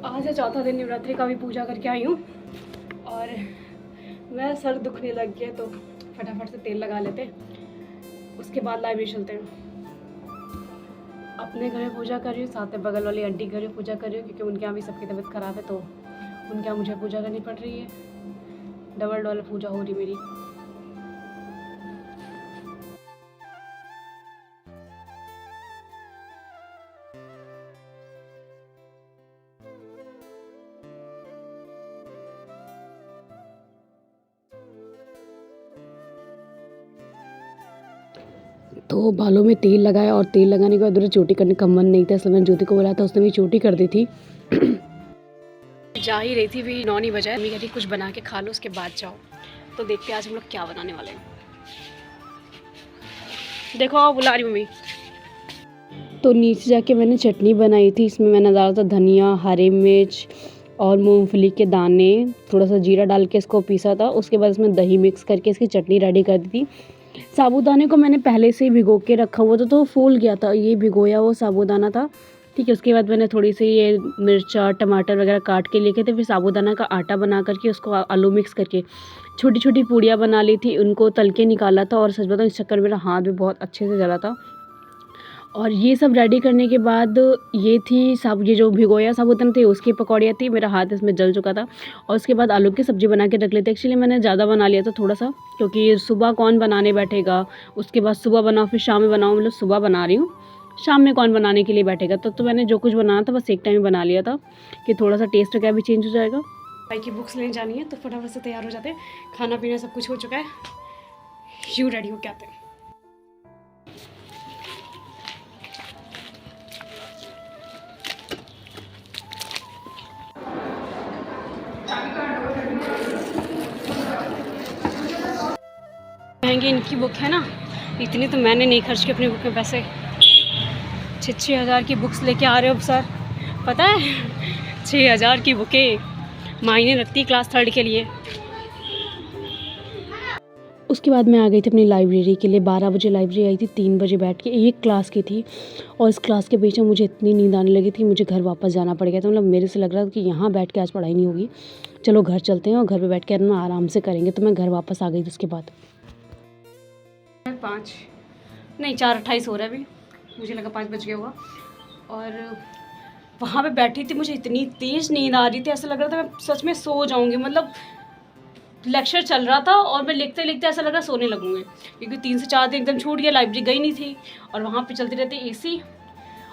आज है चौथा दिन नवरात्रि का भी पूजा करके आई हूँ और मैं सर दुखने लग गया तो फटाफट से तेल लगा लेते हैं, उसके बाद लाइब्रेरी चलते हैं। अपने घर में पूजा कर रही हूँ, साथ में बगल वाली आंटी घर में पूजा कर रही हूँ क्योंकि उनके यहाँ भी सबकी तबीयत ख़राब है तो उनके यहाँ मुझे पूजा करनी पड़ रही है। डबल डबल पूजा हो रही मेरी। तो बालों में तेल लगाया और तेल लगाने के बाद उधर चोटी करने का मन नहीं था, इसलिए मैंने ज्योति को बोला था, उसने भी चोटी कर दी थी। जा ही रही थी, भी 9 नहीं बजा। मम्मी कहती कुछ बना के खा लो उसके बाद जाओ। तो देखते हैं आज हम लोग क्या बनाने वाले हैं। देखो आओ, बुला रही मम्मी। तो नीचे जाके मैंने चटनी बनाई थी। इसमें मैंने डाला था धनिया, हरी मिर्च और मूंगफली के दाने, थोड़ा सा जीरा डाल के इसको पीसा था। उसके बाद इसमें दही मिक्स करके इसकी चटनी रेडी कर दी थी। साबूदाने को मैंने पहले से ही भिगो के रखा हुआ था तो फूल गया था, ये भिगोया वो साबूदाना था। ठीक है, उसके बाद मैंने थोड़ी सी ये मिर्चा टमाटर वगैरह काट के लेके थे, फिर साबूदाना का आटा बना करके उसको आलू मिक्स करके छोटी छोटी पूड़ियाँ बना ली थी, उनको तल के निकाला था। और सच बताऊं इस चक्कर मेरा हाथ भी बहुत अच्छे से जला था। और ये सब रेडी करने के बाद ये थी सब, ये जो भिगोया साबूदाना थे उसकी पकौड़ियाँ थी। मेरा हाथ इसमें जल चुका था। और उसके बाद आलू की सब्ज़ी बना के रख लेते। एक्चुअली मैंने ज़्यादा बना लिया था थोड़ा सा, क्योंकि सुबह कौन बनाने बैठेगा, उसके बाद सुबह बनाओ फिर शाम में बनाओ। मतलब सुबह बना रही हूँ, शाम में कौन बनाने के लिए बैठेगा। तो मैंने जो कुछ बनाना था बस एक टाइम में बना लिया था कि थोड़ा सा टेस्ट वगैरह भी चेंज हो जाएगा। भाई की बुक्स लेने जानी है तो फटाफट से तैयार हो जाते हैं। खाना पीना सब कुछ हो चुका है, यूँ रेडी हो के आते हैं। महंगी इनकी बुक है ना, इतनी तो मैंने नहीं खर्च की अपनी बुक में पैसे। 6,000 की बुक्स लेके आ रहे हो सर, पता है 6,000 की बुकें मायने रखती क्लास 3 के लिए। उसके बाद मैं आ गई थी अपनी लाइब्रेरी के लिए। 12 बजे लाइब्रेरी आई थी, 3 बजे बैठ के एक क्लास की थी। और इस क्लास के बीच में मुझे इतनी नींद आने लगी थी, मुझे घर वापस जाना पड़ गया था। मतलब मेरे से लग रहा था कि यहाँ बैठ के आज पढ़ाई नहीं होगी, चलो घर चलते हैं और घर पे बैठ के ना आराम से करेंगे। तो मैं घर वापस आ गई थी उसके बाद। 5 नहीं 4:28 हो रहा है अभी, मुझे लगा 5 बज गया होगा। और वहाँ पे बैठी थी, मुझे इतनी तेज़ नींद आ रही थी, ऐसा लग रहा था मैं सच में सो जाऊँगी। मतलब लेक्चर चल रहा था और मैं लिखते लिखते ऐसा लग रहा सोने लगूँगी, क्योंकि 3 से 4 दिन एकदम छूट गया, लाइब्रेरी गई नहीं थी। और वहाँ पे चलती रहती एसी,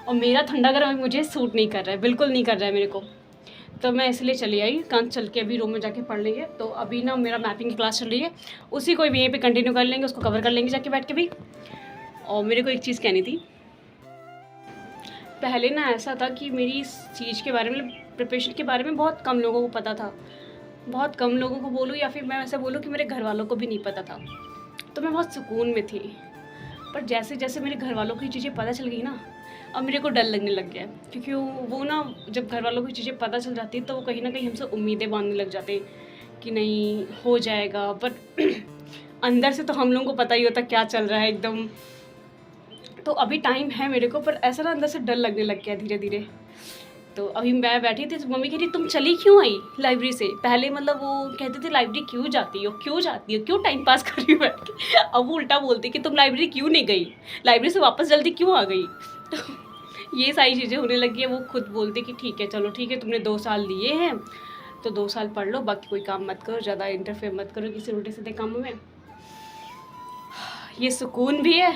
और मेरा ठंडा गर्म मुझे सूट नहीं कर रहा है, बिल्कुल नहीं कर रहा है मेरे को। तो मैं इसलिए चली आई, कान चल के अभी रूम में जाके पढ़ लेंगे। तो अभी ना मेरा मैपिंग की क्लास चल रही है, उसी को भी यहीं पे कंटिन्यू कर लेंगे, उसको कवर कर लेंगे जाके बैठ के भी। और मेरे को एक चीज़ कहनी थी, पहले ना ऐसा था कि मेरी इस चीज़ के बारे में, प्रिपरेशन के बारे में बहुत कम लोगों को पता था। बहुत कम लोगों को बोलूँ या फिर मैं ऐसे बोलूँ कि मेरे घर वालों को भी नहीं पता था। तो मैं बहुत सुकून में थी। पर जैसे जैसे मेरे घर वालों को ये चीज़ें पता चल गई ना, अब मेरे को डर लगने लग गया। क्योंकि वो ना जब घर वालों को चीज़ें पता चल जाती तो वो कहीं ना कहीं हमसे उम्मीदें बांधने लग जाते कि नहीं हो जाएगा। पर अंदर से तो हम लोगों को पता ही होता क्या चल रहा है एकदम। तो अभी टाइम है मेरे को, पर ऐसा ना अंदर से डर लगने लग गया धीरे धीरे। तो अभी मैं बैठी थी तो मम्मी कह रही तुम चली क्यों आई लाइब्रेरी से। पहले मतलब वो कहते थे लाइब्रेरी क्यों जाती हो, क्यों टाइम पास कर रही हो बैठ के। अब वो उल्टा बोलती कि तुम लाइब्रेरी क्यों नहीं गई, लाइब्रेरी से वापस जल्दी क्यों आ गई। तो ये सारी चीज़ें होने लगी है। वो खुद बोलती कि ठीक है चलो ठीक है, तुमने 2 साल लिए हैं तो 2 साल पढ़ लो, बाकी कोई काम मत करो, ज़्यादा इंटरफेयर मत करो किसी उल्टे सीधे कामों में। ये सुकून भी है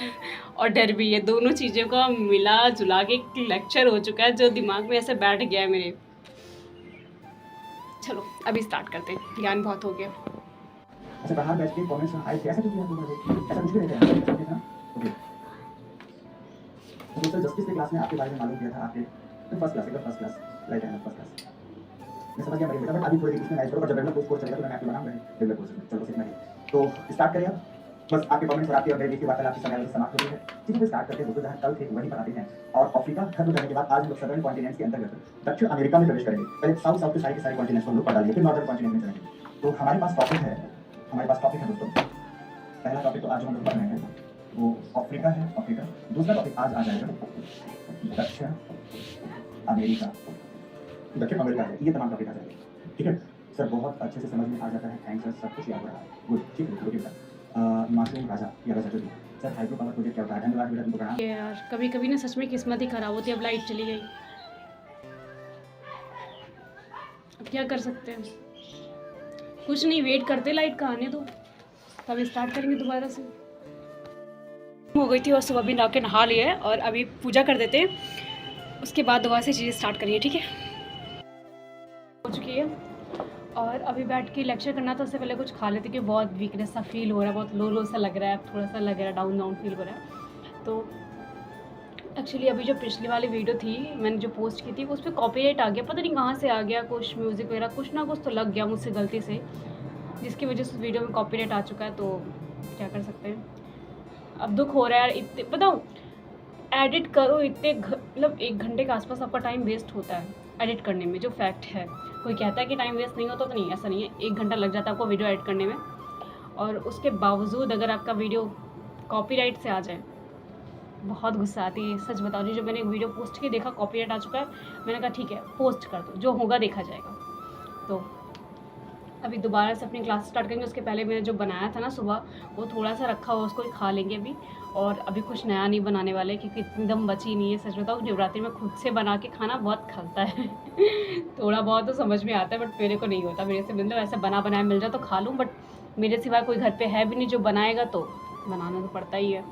और डर भी है, दोनों चीज़ों का मिला जुला के एक लेक्चर हो चुका है जो दिमाग में ऐसे बैठ गया है मेरे। चलो अभी स्टार्ट करते हैं, ज्ञान बहुत हो गया। अच्छा बाहर बैठ के कमेंट्स आए कैसे किया तुमने, ऐसा कुछ भी नहीं है समझे ना। ओके तो सर जस्टिस की क्लास में आपके बारे में मालूम किया था, आपके फर्स्ट क्लास राइट है फर्स्ट क्लास। मैं समझ गया मेरे बेटा, बट अभी थोड़ी देर इसमें मैच करो और जब डेवलप कोर्स चलेगा तो मैं आपको बनाऊंगा डेवलप कोर्स। चलो सीखना है तो स्टार्ट करिए आप। बस आपके कमेंट्स और आपकी अपडेट की बात आपकी समय समाप्त हो गई है। ठीक है स्टार्ट करते हैं दोस्तों, जहाँ कल थे वहीं पर आते हैं। और अफ्रीका खत्म करने के बाद आज हम लोग सदर्न कॉन्टिनेंट्स के अंतर्गत दक्षिण अमेरिका में प्रवेश करेंगे। पहले साउथ के सारे कॉन्टिनेंट्स को हम लोग पढ़ा लेंगे, फिर नॉर्दर्न कॉन्टिनेंट में चलेंगे। तो हमारे पास टॉपिक है दोस्तों। पहला टॉपिक तो आज हम लोग पढ़ रहे हैं वो अफ्रीका है, अफ्रीका। दूसरा टॉपिक आज आ जाएगा दक्षिण अमेरिका। दक्षिण अमेरिका से ये तमाम टॉपिक आ जाएंगे, ठीक है सर? बहुत अच्छे से समझ में आ जाता है, थैंक्स सर, सब कुछ याद रहा है, गुड, ठीक है, गुड बेटा। मासूम राजा या राजा जो भी सर, हाइड्रो पावर प्रोजेक्ट क्या होता है? धन्यवाद बेटा, तुमको प्रणाम। यार कभी कभी ना सच में किस्मत ही खराब होती है। अब लाइट चली गई, अब क्या कर सकते हैं? कुछ नहीं, वेट करते लाइट का आने दो, तब स्टार्ट करेंगे दोबारा से। हो गई थी और सुबह भी नहा लिए और अभी पूजा कर देते हैं, उसके बाद दोबारा से चीज़ें स्टार्ट करिए, ठीक है? हो चुकी है और अभी बैठ के लेक्चर करना था, उससे पहले कुछ खा लेते कि बहुत वीकनेस सा फील हो रहा है, बहुत लो लो सा लग रहा है, थोड़ा सा लग रहा है डाउन डाउन फील हो रहा है। तो एक्चुअली अभी जो पिछली वाली वीडियो थी मैंने जो पोस्ट की थी उस पर कॉपीराइट आ गया, पता नहीं कहाँ से आ गया, कुछ म्यूज़िक वगैरह कुछ ना कुछ तो लग गया मुझसे गलती से, जिसकी वजह से उस वीडियो में कॉपीराइट आ चुका है। तो क्या कर सकते हैं, अब दुख हो रहा है यार। इतने बताऊँ, एडिट करो इतने मतलब 1 घंटे के आसपास आपका टाइम वेस्ट होता है एडिट करने में, जो फैक्ट है। कोई कहता है कि टाइम वेस्ट नहीं होता, तो नहीं, ऐसा नहीं है। 1 घंटा लग जाता है आपको वीडियो एडिट करने में, और उसके बावजूद अगर आपका वीडियो कॉपीराइट से आ जाए, बहुत गुस्सा आती है, सच बता रही हूँ। जब मैंने एक वीडियो पोस्ट की, देखा कॉपीराइट आ चुका है, मैंने कहा ठीक है पोस्ट कर दो, जो होगा देखा जाएगा। तो अभी दोबारा से अपनी क्लास स्टार्ट करेंगे। उसके पहले मैंने जो बनाया था ना सुबह, वो थोड़ा सा रखा हुआ, उसको ही खा लेंगे अभी। और अभी कुछ नया नहीं बनाने वाले, क्योंकि इतनी दम बची नहीं है। सच बताऊँ, नवरात्रि में खुद से बना के खाना बहुत खलता है थोड़ा बहुत तो समझ में आता है, बट मेरे को नहीं होता। मेरे से मतलब ऐसा बना बनाया मिल जाए तो खा लूँ, बट मेरे सिवाय कोई घर पे है भी नहीं जो बनाएगा, तो बनाना तो पड़ता ही है।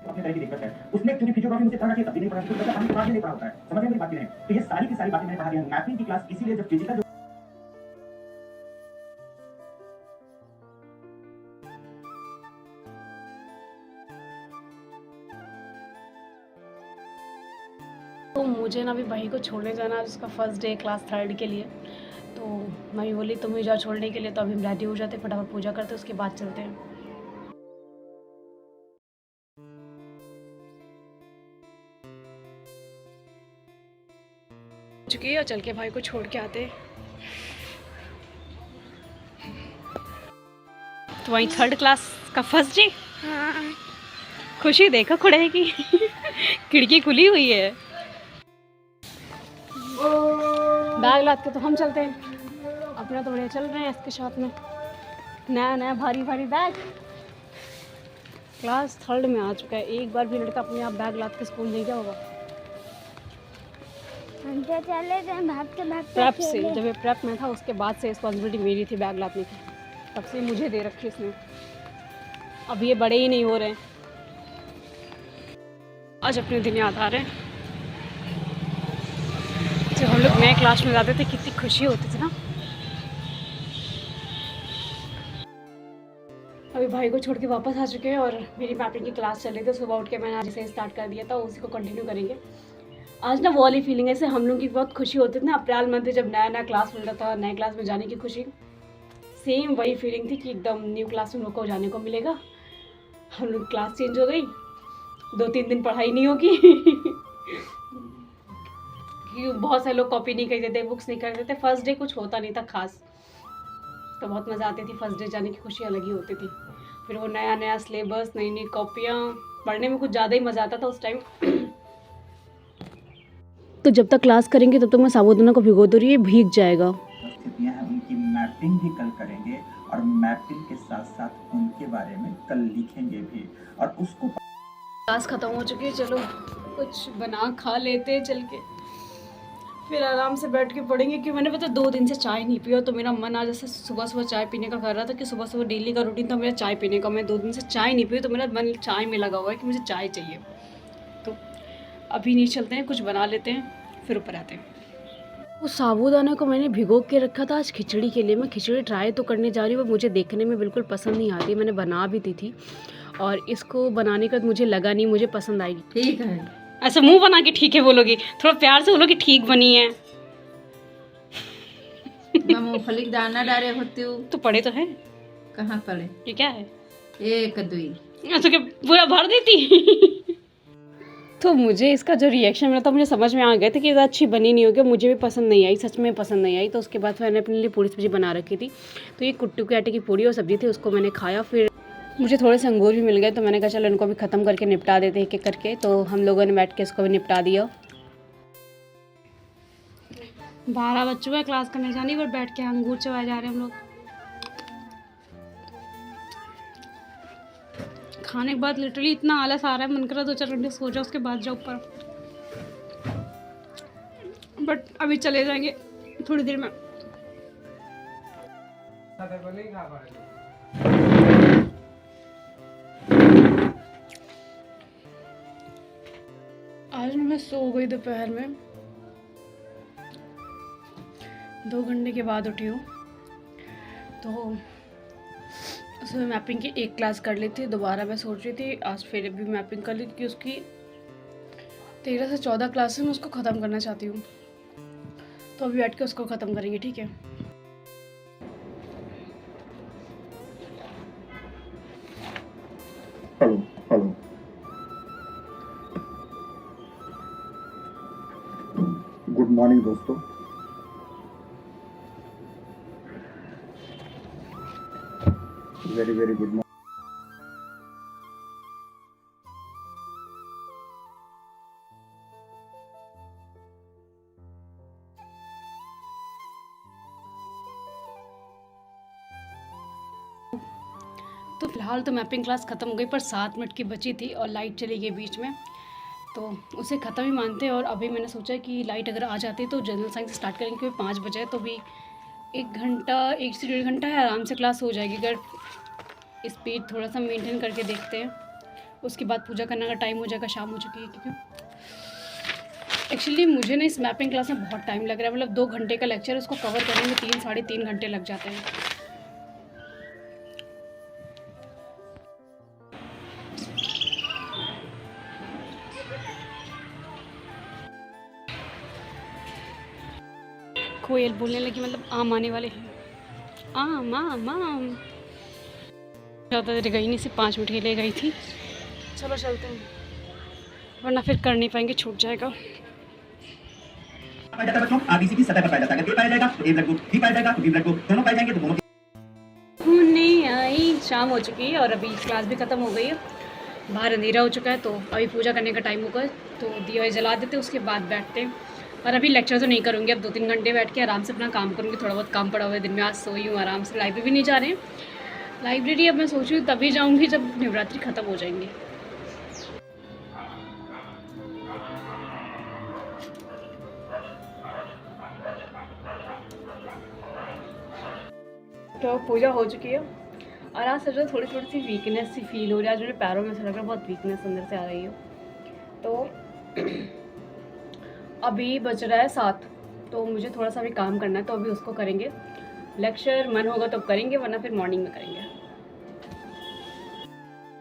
अपने तरह की दिक्कत है उसमें, क्योंकि फिजियोग्राफी मुझे पढ़ा के तब भी नहीं पढ़ा, क्योंकि बच्चा पानी नहीं पढ़ा होता है, समझ में मेरी बात नहीं। तो ये सारी की सारी बातें मैंने पढ़ा दी हैं। मैपिंग की क्लास इसीलिए जब फिजिकल तो मुझे ना अभी भाई को छोड़ने जाना है, उसका फर्स्ट डे क्लास 3rd के लिए। तो मम्मी बोली तुम ही जाओ छोड़ने के लिए, तो अभी हम रेडी हो जाते, फटाफट पूजा करते, उसके बाद चलते हैं। चुकी है और चल के भाई को छोड़ के आते। तो वही 3rd क्लास का फर्स्ट डे, खुशी देखो खुड़े की खिड़की खुली हुई है। बैग लाद के तो हम चलते हैं, अपना तो बढ़िया चल रहे हैं इसके साथ में, नया नया भारी भारी बैग। क्लास 3rd में आ चुका है, एक बार भी लड़का अपने आप बैग लाद के स्कूल नहीं गया होगा। चले गए भागते भागते प्रेप से, जब ये प्रेप में था उसके बाद से रिस्पॉन्सिबिलिटी मेरी थी बैग लादने की, तब से मुझे दे रखी इसने। अब ये बड़े ही नहीं हो रहे हैं, आज अपने दिन याद आ रहे हैं। जब हम लोग नए क्लास में जाते थे कितनी खुशी होती थी ना। अभी भाई को छोड़ के वापस आ चुके हैं और मेरी मैपिंग की क्लास चल रही थी। सुबह उठ के मैंने आज से स्टार्ट कर दिया था, उसी को कंटिन्यू करेंगे। आज ना वो वाली फीलिंग है, ऐसे हम लोग की बहुत खुशी होती थी ना अप्रैल मंथ में, जब नया नया क्लास मिलता था, नए क्लास में जाने की खुशी। सेम वही फीलिंग थी कि एकदम न्यू क्लास में हम लोग को जाने को मिलेगा। हम लोग क्लास चेंज हो गई, 2-3 दिन पढ़ाई नहीं होगी बहुत सारे लोग कॉपी नहीं करते थे, बुक्स नहीं करते थे। फर्स्ट डे कुछ होता नहीं था खास, तो बहुत मज़ा आती थी। फर्स्ट डे जाने की खुशी अलग ही होती थी। फिर वो नया नया सिलेबस, नई नई कॉपियाँ, पढ़ने में कुछ ज़्यादा ही मज़ा आता था उस टाइम। तो जब तक क्लास करेंगे तब तक मैं साबुदाना को भिगो दो रही है, भीग जाएगा। स्थितियां हैं उनकी मैपिंग भी कल करेंगे, और मैपिंग के साथ साथ उनके बारे में कल लिखेंगे भी, और उसको क्लास ख़त्म हो चुकी है, चलो कुछ बना खा लेते चल के, फिर आराम से बैठ के पढ़ेंगे। कि मैंने पता 2 दिन से चाय नहीं पिया, तो मेरा मन आज ऐसे सुबह सुबह चाय पीने का कर रहा था कि सुबह सुबह डेली का रूटीन था मेरा चाय पीने का। मैं 2 दिन से चाय नहीं पी, तो मेरा मन चाय में लगा हुआ है कि मुझे चाय चाहिए। तो अभी नहीं चलते हैं, कुछ बना लेते हैं, फिर ऊपर आते हैं। वो साबूदाना को मैंने भिगो के रखा था आज खिचड़ी के लिए। मैं खिचड़ी ट्राई तो करने जा रही हूँ, मुझे देखने में बिल्कुल पसंद नहीं आती। मैंने बना भी दी थी, और इसको बनाने का मुझे लगा नहीं मुझे पसंद आएगी। ठीक है, ऐसे मुंह बना के ठीक है बोलोगी, थोड़ा प्यार से बोलोगी ठीक बनी है। मैं मूंगफली के दाना डाले होती हूँ। तो पढ़े तो है, कहाँ पड़े? ये क्या है? 1 2 अच्छा, क्या पूरा भर देती तो मुझे इसका जो रिएक्शन मिला था मुझे समझ में आ गया था कि ये अच्छी बनी नहीं होगी, मुझे भी पसंद नहीं आई, सच में पसंद नहीं आई। तो उसके बाद मैंने अपने लिए पूरी सब्ज़ी बना रखी थी। तो ये कुट्टू के आटे की पूरी और सब्ज़ी थी, उसको मैंने खाया। फिर मुझे थोड़े से अंगूर भी मिल गए, तो मैंने कहा चलो इनको भी ख़त्म करके निपटा देते एक एक करके। तो हम लोगों ने बैठ के इसको भी निपटा दिया। 12 बज चुका है, क्लास करने जानी, पर बैठ के अंगूर चबाए जा रहे हैं हम लोग। खाने के बाद लिटरली इतना आलस आ रहा है, मन कर रहा है 2-4 घंटे सो जाओ, उसके बाद जाओ ऊपर। बट अभी चले जाएंगे थोड़ी देर में। आज मैं सो गई दोपहर में, 2 घंटे के बाद उठी हूँ। तो उसमें मैपिंग की एक क्लास कर ली थी, दोबारा मैं सोच रही थी आज फिर भी मैपिंग कर ली, क्योंकि उसकी 13 से 14 क्लासेस में उसको ख़त्म करना चाहती हूँ। तो अभी बैठ के उसको ख़त्म करेंगे, ठीक है। हेलो हेलो, गुड मॉर्निंग दोस्तों। Very very good morning. तो फ़िलहाल तो मैपिंग क्लास ख़त्म हो गई, पर 7 मिनट की बची थी और लाइट चली गई बीच में, तो उसे ख़त्म ही मानते हैं। और अभी मैंने सोचा कि लाइट अगर आ जाती तो जनरल साइंस स्टार्ट करेंगे, क्योंकि 5 बजे है, तो भी 1 घंटा 1 से 1.5 घंटा है, आराम से क्लास हो जाएगी। अगर स्पीड थोड़ा सा मेंटेन करके देखते हैं, उसके बाद पूजा करने का टाइम हो जाएगा, शाम हो चुकी है। क्योंकि एक्चुअली मुझे ना इस मैपिंग क्लास में बहुत टाइम लग रहा है, मतलब 2 घंटे का लेक्चर है, उसको कवर करने में 3-3.5 घंटे लग जाते हैं। कोयल बोलने लगी, मतलब आम आने वाले हैं। आम आम आम। ज़्यादा देर गई नहीं, सिर्फ 5 मिनट के लिए गई थी। चलो चलते हैं, वरना फिर कर नहीं पाएंगे, छूट जाएगा। पाया जाता है बच्चों, आरबीसी की सतह पर पाया जाता है। अगर ए पाया जाएगा तो ए ब्लड ग्रुप, बी पाया जाएगा तो बी ब्लड ग्रुप, दोनों पाए जाएंगे तो दोनों नहीं आई। शाम हो चुकी है और अभी क्लास भी ख़त्म हो गई है, बाहर अंधेरा हो चुका है, तो अभी पूजा करने का टाइम होगा, तो दिया जला देते, उसके बाद बैठते हैं। और अभी लेक्चर तो नहीं करूँगी, अब 2-3 घंटे बैठ के आराम से अपना काम करूँगी। थोड़ा बहुत काम पड़ा हुआ है दिन में, आज सोई हूँ आराम से। लाइब्रेरी भी नहीं जा रहे हैं, लाइब्रेरी अब मैं सोच रही हूँ तभी जाऊँगी जब नवरात्रि ख़त्म हो जाएंगी। तो पूजा हो चुकी है और आज सच में थोड़ी सी वीकनेस सी फील हो रही है। आज मेरे पैरों में से लग रहा है बहुत वीकनेस अंदर से आ रही है। तो अभी बज रहा है 7, तो मुझे थोड़ा सा भी काम करना है, तो अभी उसको करेंगे। लेक्चर मन होगा तो करेंगे, वरना फिर मॉर्निंग में करेंगे।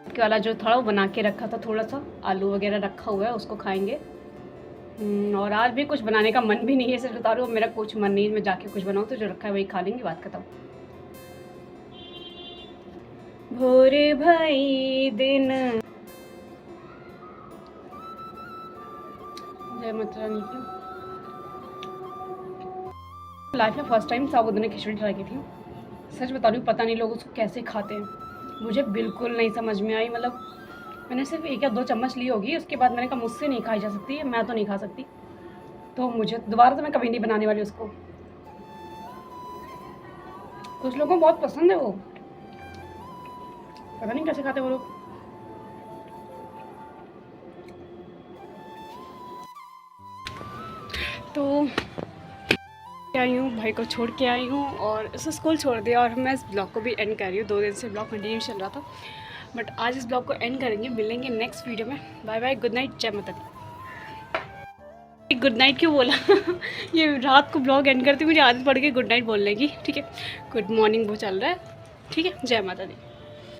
के वाला जो था वो बना के रखा था, थोड़ा सा आलू वगैरह रखा हुआ है, उसको खाएंगे। और आज भी कुछ बनाने का मन भी नहीं है, सिर्फ बता रही हूँ, मेरा कुछ मन नहीं है मैं जाके कुछ बनाऊँ, तो जो रखा है वही खा लेंगे, बात खत्म। भोरे भाई दिन, जय माता रानी की। लाइफ में फर्स्ट टाइम साबूदाना खिचड़ी ट्राई की थी। सच बता रही हूँ, पता नहीं लोग उसको कैसे खाते हैं, मुझे बिल्कुल नहीं समझ में आई। मतलब मैंने सिर्फ 1 या 2 चम्मच ली होगी, उसके बाद मैंने कहा मुझसे नहीं खाई जा सकती, मैं तो नहीं खा सकती, तो मुझे दोबारा तो मैं कभी नहीं बनाने वाली उसको। कुछ लोगों को बहुत पसंद है वो, पता नहीं कैसे खाते वो लोग। तो आई हूँ, भाई को छोड़ के आई हूँ और उसे स्कूल छोड़ दिया, और मैं इस ब्लॉग को भी एंड कर रही हूँ। 2 दिन से ब्लॉग कंटिन्यू चल रहा था, बट आज इस ब्लॉग को एंड करेंगे। मिलेंगे नेक्स्ट वीडियो में। बाय बाय, गुड नाइट, जय माता दी। गुड नाइट क्यों बोला ये रात को ब्लॉग एंड करती मुझे आदत पड़ गई गुड नाइट बोलने की, ठीक है। गुड मॉर्निंग वो चल रहा है, ठीक है। जय माता दी।